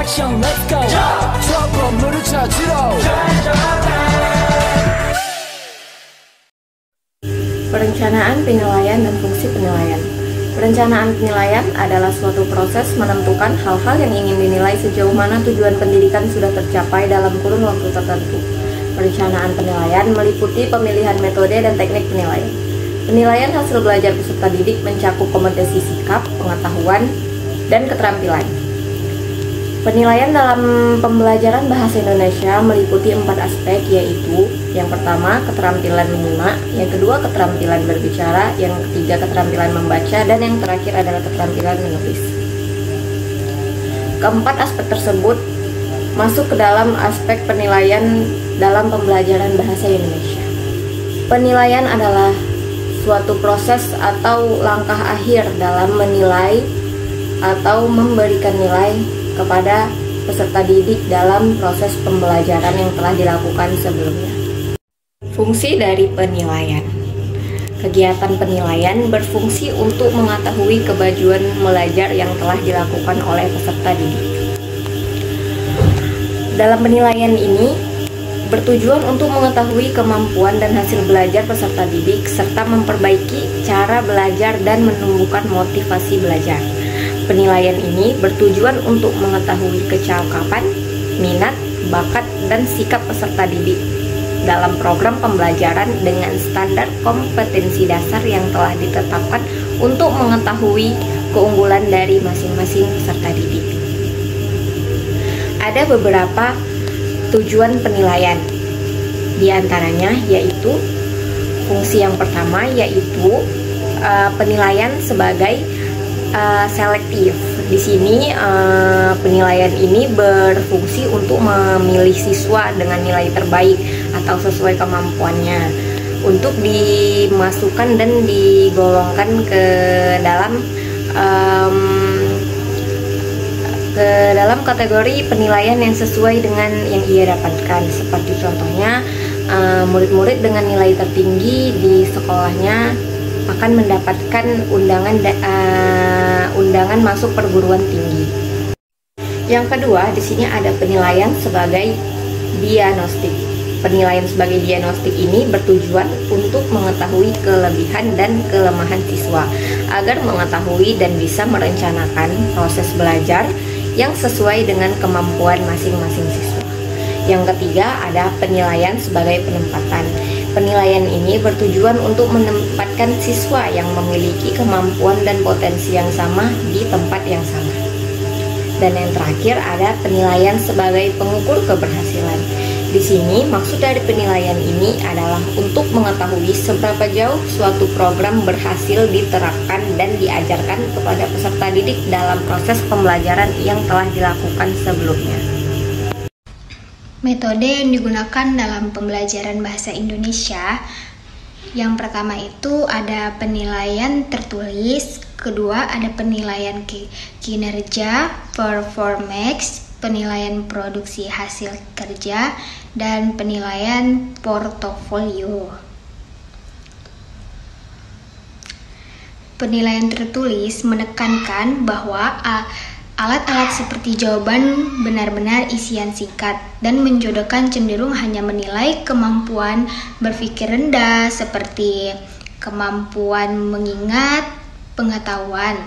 action, let's go. trouble 찾으러. Perencanaan penilaian dan fungsi penilaian. Perencanaan penilaian adalah suatu proses menentukan hal-hal yang ingin dinilai sejauh mana tujuan pendidikan sudah tercapai dalam kurun waktu tertentu. Perencanaan penilaian meliputi pemilihan metode dan teknik penilaian. Penilaian hasil belajar peserta didik mencakup kompetensi sikap, pengetahuan, dan keterampilan. Penilaian dalam pembelajaran bahasa Indonesia meliputi 4 aspek, yaitu yang pertama keterampilan menyimak, yang kedua keterampilan berbicara, yang ketiga keterampilan membaca, dan yang terakhir adalah keterampilan menulis. Keempat aspek tersebut masuk ke dalam aspek penilaian dalam pembelajaran bahasa Indonesia. Penilaian adalah suatu proses atau langkah akhir dalam menilai atau memberikan nilai kepada peserta didik dalam proses pembelajaran yang telah dilakukan sebelumnya. Fungsi dari penilaian. Kegiatan penilaian berfungsi untuk mengetahui kemajuan belajar yang telah dilakukan oleh peserta didik. Dalam penilaian ini bertujuan untuk mengetahui kemampuan dan hasil belajar peserta didik serta memperbaiki cara belajar dan menumbuhkan motivasi belajar. Penilaian ini bertujuan untuk mengetahui kecakapan, minat, bakat, dan sikap peserta didik dalam program pembelajaran dengan standar kompetensi dasar yang telah ditetapkan untuk mengetahui keunggulan dari masing-masing peserta didik. Ada beberapa tujuan penilaian, di antaranya yaitu fungsi yang pertama yaitu penilaian sebagai selektif. Di sini penilaian ini berfungsi untuk memilih siswa dengan nilai terbaik atau sesuai kemampuannya untuk dimasukkan dan digolongkan ke dalam kategori penilaian yang sesuai dengan yang ia dapatkan. Seperti contohnya murid-murid dengan nilai tertinggi di sekolahnya akan mendapatkan undangan masuk perguruan tinggi. Yang kedua, di sini ada penilaian sebagai diagnostik. Penilaian sebagai diagnostik ini bertujuan untuk mengetahui kelebihan dan kelemahan siswa agar mengetahui dan bisa merencanakan proses belajar yang sesuai dengan kemampuan masing-masing siswa. Yang ketiga, ada penilaian sebagai penempatan. Penilaian ini bertujuan untuk menempatkan siswa yang memiliki kemampuan dan potensi yang sama di tempat yang sama. Dan yang terakhir ada penilaian sebagai pengukur keberhasilan. Di sini maksud dari penilaian ini adalah untuk mengetahui seberapa jauh suatu program berhasil diterapkan dan diajarkan kepada peserta didik dalam proses pembelajaran yang telah dilakukan sebelumnya. Metode yang digunakan dalam pembelajaran bahasa Indonesia, yang pertama itu ada penilaian tertulis, kedua ada penilaian kinerja, performance, penilaian produksi hasil kerja, dan penilaian portofolio. Penilaian tertulis menekankan bahwa alat-alat seperti jawaban benar-benar isian singkat dan menjodohkan cenderung hanya menilai kemampuan berpikir rendah seperti kemampuan mengingat, pengetahuan.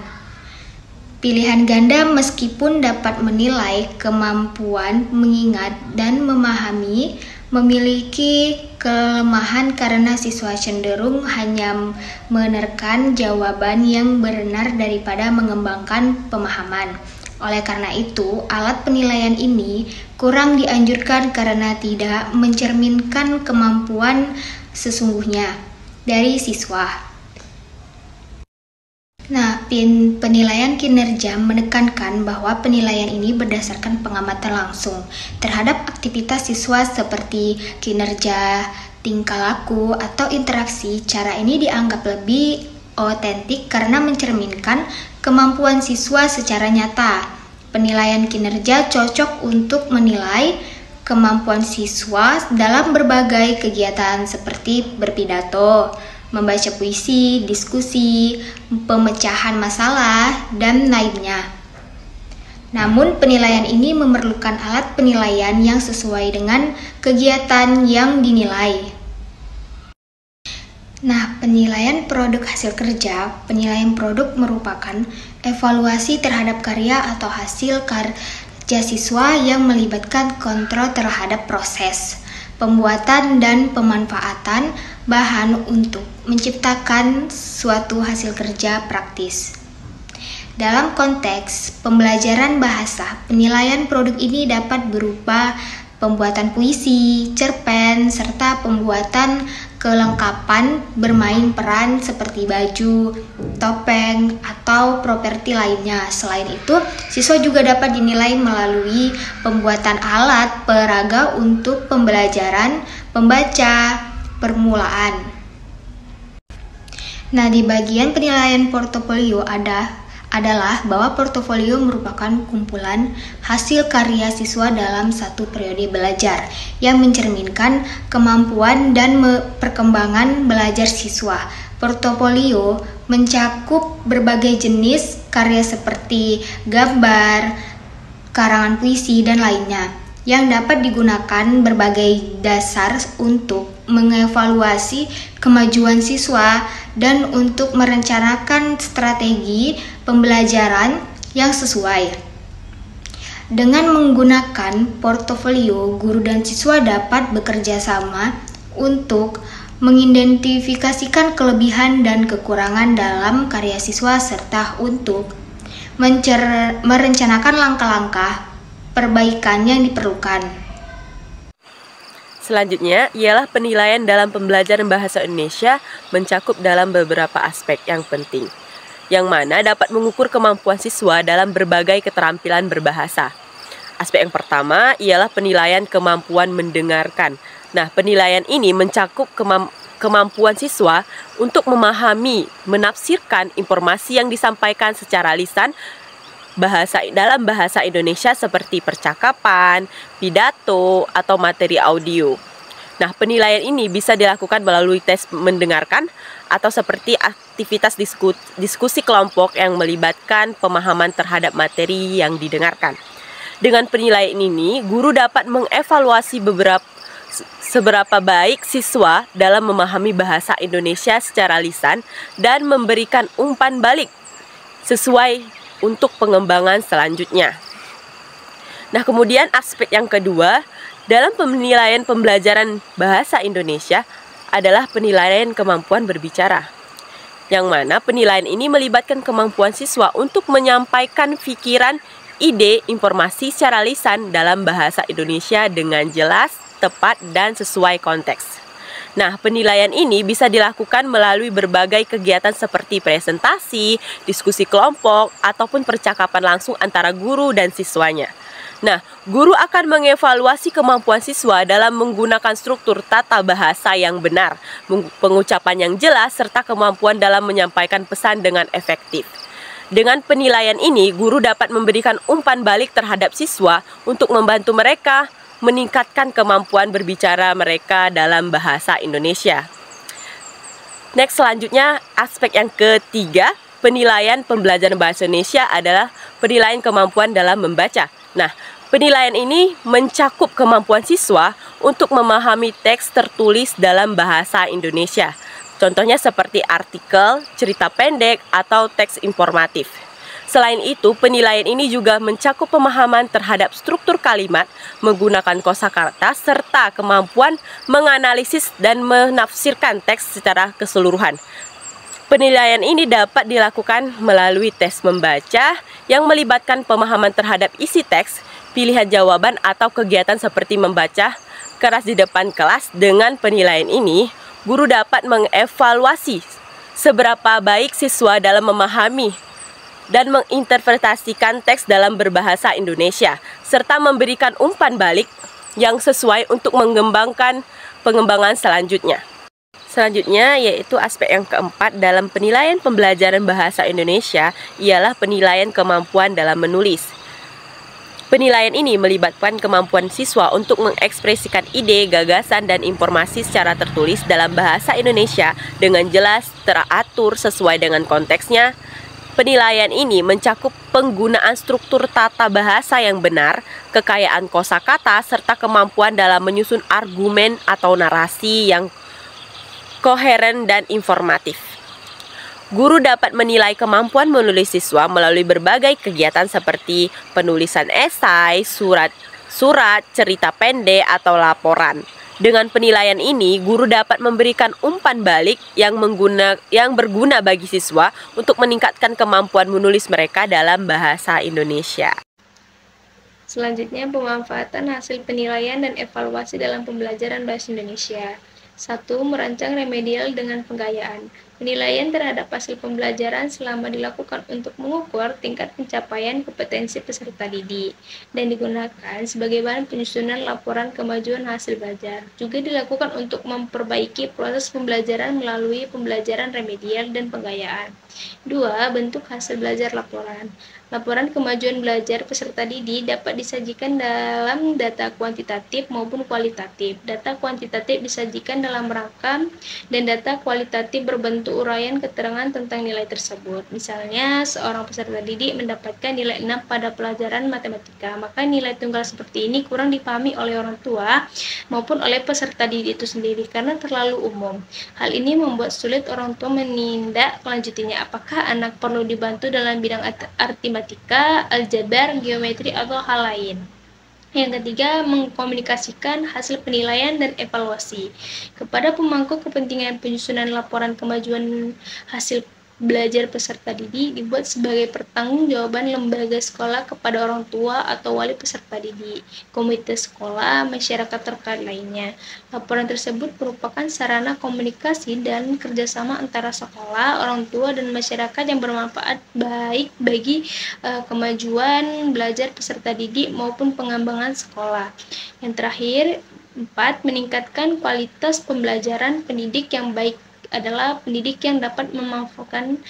Pilihan ganda meskipun dapat menilai kemampuan mengingat dan memahami, memiliki kelemahan karena siswa cenderung hanya menerkan jawaban yang benar daripada mengembangkan pemahaman. Oleh karena itu, alat penilaian ini kurang dianjurkan karena tidak mencerminkan kemampuan sesungguhnya dari siswa. Nah, penilaian kinerja menekankan bahwa penilaian ini berdasarkan pengamatan langsung terhadap aktivitas siswa seperti kinerja, tingkah laku, atau interaksi. Cara ini dianggap lebih otentik karena mencerminkan kemampuan siswa secara nyata. Penilaian kinerja cocok untuk menilai kemampuan siswa dalam berbagai kegiatan seperti berpidato, membaca puisi, diskusi, pemecahan masalah, dan lainnya. Namun, penilaian ini memerlukan alat penilaian yang sesuai dengan kegiatan yang dinilai. Nah, penilaian produk hasil kerja. Penilaian produk merupakan evaluasi terhadap karya atau hasil kerja siswa yang melibatkan kontrol terhadap proses, pembuatan dan pemanfaatan bahan untuk menciptakan suatu hasil kerja praktis. Dalam konteks pembelajaran bahasa, penilaian produk ini dapat berupa pembuatan puisi, cerpen, serta pembuatan kelengkapan bermain peran seperti baju, topeng, atau properti lainnya. Selain itu, siswa juga dapat dinilai melalui pembuatan alat peraga untuk pembelajaran pembaca permulaan. Nah, di bagian penilaian portofolio adalah bahwa portofolio merupakan kumpulan hasil karya siswa dalam satu periode belajar yang mencerminkan kemampuan dan perkembangan belajar siswa. Portofolio mencakup berbagai jenis karya seperti gambar, karangan puisi, dan lainnya yang dapat digunakan berbagai dasar untuk mengevaluasi kemajuan siswa dan untuk merencanakan strategi pembelajaran yang sesuai. Dengan menggunakan portofolio, guru dan siswa dapat bekerja sama untuk mengidentifikasikan kelebihan dan kekurangan dalam karya siswa serta untuk merencanakan langkah-langkah perbaikan yang diperlukan. Selanjutnya ialah penilaian dalam pembelajaran bahasa Indonesia mencakup dalam beberapa aspek yang penting, yang mana dapat mengukur kemampuan siswa dalam berbagai keterampilan berbahasa. Aspek yang pertama ialah penilaian kemampuan mendengarkan. Nah, penilaian ini mencakup kemampuan siswa untuk memahami, menafsirkan informasi yang disampaikan secara lisan dalam bahasa Indonesia seperti percakapan, pidato, atau materi audio. Nah, penilaian ini bisa dilakukan melalui tes mendengarkan atau seperti aktivitas diskusi kelompok yang melibatkan pemahaman terhadap materi yang didengarkan. Dengan penilaian ini, guru dapat mengevaluasi seberapa baik siswa dalam memahami bahasa Indonesia secara lisan dan memberikan umpan balik sesuai untuk pengembangan selanjutnya. Nah, kemudian aspek yang kedua dalam penilaian pembelajaran bahasa Indonesia adalah penilaian kemampuan berbicara, yang mana penilaian ini melibatkan kemampuan siswa untuk menyampaikan pikiran, ide, informasi secara lisan dalam bahasa Indonesia dengan jelas, tepat, dan sesuai konteks. Nah, penilaian ini bisa dilakukan melalui berbagai kegiatan seperti presentasi, diskusi kelompok, ataupun percakapan langsung antara guru dan siswanya. Nah, guru akan mengevaluasi kemampuan siswa dalam menggunakan struktur tata bahasa yang benar, pengucapan yang jelas, serta kemampuan dalam menyampaikan pesan dengan efektif. Dengan penilaian ini, guru dapat memberikan umpan balik terhadap siswa untuk membantu mereka meningkatkan kemampuan berbicara mereka dalam bahasa Indonesia. Next, selanjutnya aspek yang ketiga, penilaian pembelajaran bahasa Indonesia adalah penilaian kemampuan dalam membaca. Nah, penilaian ini mencakup kemampuan siswa untuk memahami teks tertulis dalam bahasa Indonesia. Contohnya seperti artikel, cerita pendek, atau teks informatif. Selain itu, penilaian ini juga mencakup pemahaman terhadap struktur kalimat, menggunakan kosakata, serta kemampuan menganalisis dan menafsirkan teks secara keseluruhan. Penilaian ini dapat dilakukan melalui tes membaca yang melibatkan pemahaman terhadap isi teks, pilihan jawaban, atau kegiatan seperti membaca keras di depan kelas. Dengan penilaian ini, guru dapat mengevaluasi seberapa baik siswa dalam memahami dan menginterpretasikan teks dalam berbahasa Indonesia, serta memberikan umpan balik yang sesuai untuk mengembangkan pengembangan selanjutnya. Selanjutnya yaitu aspek yang keempat dalam penilaian pembelajaran bahasa Indonesia ialah penilaian kemampuan dalam menulis. Penilaian ini melibatkan kemampuan siswa untuk mengekspresikan ide, gagasan, dan informasi secara tertulis dalam bahasa Indonesia dengan jelas, teratur, sesuai dengan konteksnya. Penilaian ini mencakup penggunaan struktur tata bahasa yang benar, kekayaan kosakata, serta kemampuan dalam menyusun argumen atau narasi yang koheren dan informatif. Guru dapat menilai kemampuan menulis siswa melalui berbagai kegiatan seperti penulisan esai, surat, cerita pendek, atau laporan. Dengan penilaian ini, guru dapat memberikan umpan balik yang berguna bagi siswa untuk meningkatkan kemampuan menulis mereka dalam bahasa Indonesia. Selanjutnya, pemanfaatan hasil penilaian dan evaluasi dalam pembelajaran bahasa Indonesia. 1. Merancang remedial dengan penggayaan. Penilaian terhadap hasil pembelajaran selama dilakukan untuk mengukur tingkat pencapaian kompetensi peserta didik dan digunakan sebagai bahan penyusunan laporan kemajuan hasil belajar. Juga dilakukan untuk memperbaiki proses pembelajaran melalui pembelajaran remedial dan penggayaan. 2. Bentuk hasil belajar laporan. Laporan kemajuan belajar peserta didik dapat disajikan dalam data kuantitatif maupun kualitatif. Data kuantitatif disajikan dalam rangka dan data kualitatif berbentuk uraian keterangan tentang nilai tersebut. Misalnya, seorang peserta didik mendapatkan nilai 6 pada pelajaran matematika, maka nilai tunggal seperti ini kurang dipahami oleh orang tua maupun oleh peserta didik itu sendiri karena terlalu umum. Hal ini membuat sulit orang tua menindaklanjutinya apakah anak perlu dibantu dalam bidang aritmatika, aljabar, geometri, atau hal lain. Yang ketiga, mengkomunikasikan hasil penilaian dan evaluasi kepada pemangku kepentingan. Penyusunan laporan kemajuan hasil belajar peserta didik dibuat sebagai pertanggungjawaban lembaga sekolah kepada orang tua atau wali peserta didik, komite sekolah, masyarakat terkait lainnya. Laporan tersebut merupakan sarana komunikasi dan kerjasama antara sekolah, orang tua, dan masyarakat yang bermanfaat baik bagi kemajuan belajar peserta didik maupun pengembangan sekolah. Yang terakhir, 4. Meningkatkan kualitas pembelajaran. Pendidik yang baik adalah pendidik yang dapat memanfaatkan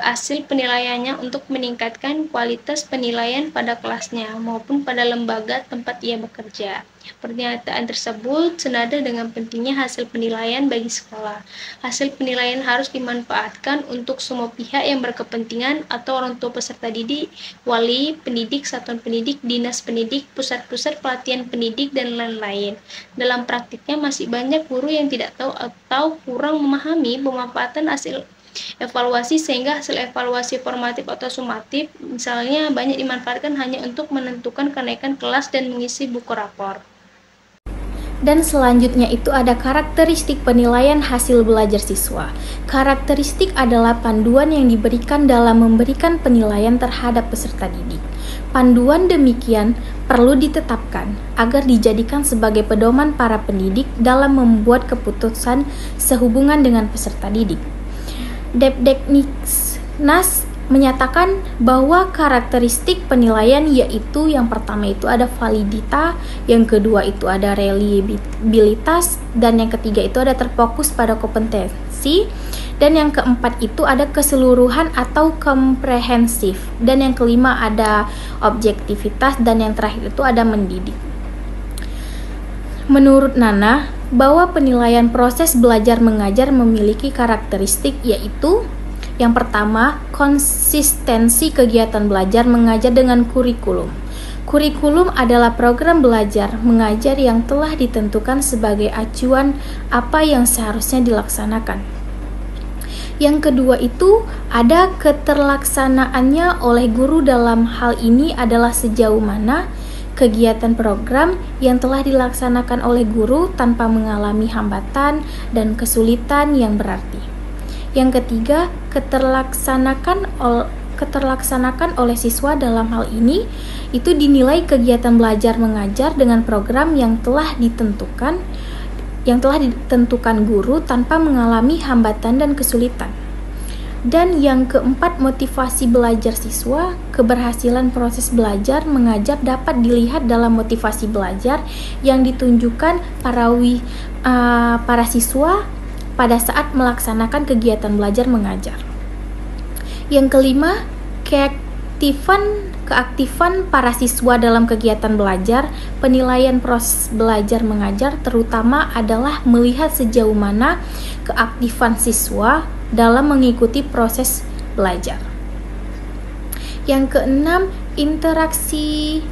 hasil penilaiannya untuk meningkatkan kualitas penilaian pada kelasnya maupun pada lembaga tempat ia bekerja. Pernyataan tersebut senada dengan pentingnya hasil penilaian bagi sekolah. Hasil penilaian harus dimanfaatkan untuk semua pihak yang berkepentingan atau orang tua peserta didik, wali, pendidik, satuan pendidik, dinas pendidik, pusat-pusat pelatihan pendidik, dan lain-lain. Dalam praktiknya masih banyak guru yang tidak tahu atau kurang memahami pemanfaatan hasil evaluasi sehingga hasil evaluasi formatif atau sumatif misalnya banyak dimanfaatkan hanya untuk menentukan kenaikan kelas dan mengisi buku rapor. Dan selanjutnya itu ada karakteristik penilaian hasil belajar siswa. Karakteristik adalah panduan yang diberikan dalam memberikan penilaian terhadap peserta didik. Panduan demikian perlu ditetapkan agar dijadikan sebagai pedoman para pendidik dalam membuat keputusan sehubungan dengan peserta didik. Depdekniknas menyatakan bahwa karakteristik penilaian yaitu yang pertama itu ada validita, yang kedua itu ada reliabilitas, dan yang ketiga itu ada terfokus pada kompetensi, dan yang keempat itu ada keseluruhan atau komprehensif, dan yang kelima ada objektivitas, dan yang terakhir itu ada mendidik. Menurut Nana, bahwa penilaian proses belajar mengajar memiliki karakteristik yaitu yang pertama, konsistensi kegiatan belajar mengajar dengan kurikulum. Kurikulum adalah program belajar mengajar yang telah ditentukan sebagai acuan apa yang seharusnya dilaksanakan. Yang kedua itu ada keterlaksanaannya oleh guru. Dalam hal ini adalah sejauh mana kegiatan program yang telah dilaksanakan oleh guru tanpa mengalami hambatan dan kesulitan yang berarti. Yang ketiga, keterlaksanakan oleh siswa. Dalam hal ini itu dinilai kegiatan belajar mengajar dengan program yang telah ditentukan guru tanpa mengalami hambatan dan kesulitan. Dan yang keempat, motivasi belajar siswa. Keberhasilan proses belajar mengajar dapat dilihat dalam motivasi belajar yang ditunjukkan para siswa pada saat melaksanakan kegiatan belajar mengajar. Yang kelima, keaktifan para siswa dalam kegiatan belajar. Penilaian proses belajar mengajar terutama adalah melihat sejauh mana keaktifan siswa dalam mengikuti proses belajar. Yang keenam, interaksi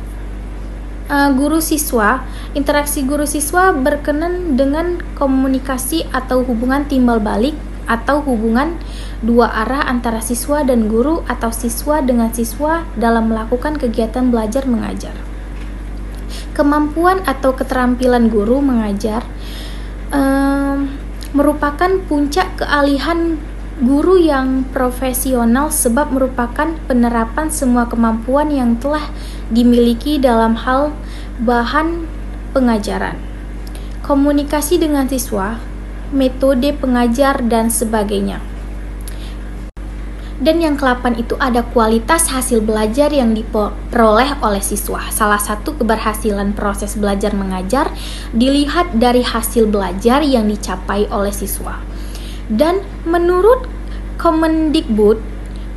guru-siswa. Interaksi guru-siswa berkenan dengan komunikasi atau hubungan timbal balik atau hubungan dua arah antara siswa dan guru atau siswa dengan siswa dalam melakukan kegiatan belajar mengajar. Kemampuan atau keterampilan guru mengajar merupakan puncak keahlian guru yang profesional sebab merupakan penerapan semua kemampuan yang telah dimiliki dalam hal bahan pengajaran, komunikasi dengan siswa, metode pengajar, dan sebagainya. Dan yang ke-8 itu ada kualitas hasil belajar yang diperoleh oleh siswa. Salah satu keberhasilan proses belajar mengajar dilihat dari hasil belajar yang dicapai oleh siswa. Dan menurut Kemendikbud,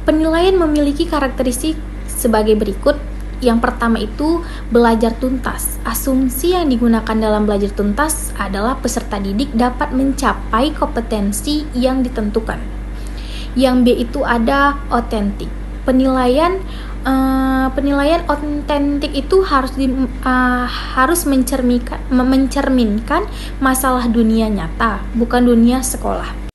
penilaian memiliki karakteristik sebagai berikut. Yang pertama itu belajar tuntas. Asumsi yang digunakan dalam belajar tuntas adalah peserta didik dapat mencapai kompetensi yang ditentukan. Yang B itu ada otentik. Penilaian otentik itu harus mencerminkan masalah dunia nyata, bukan dunia sekolah.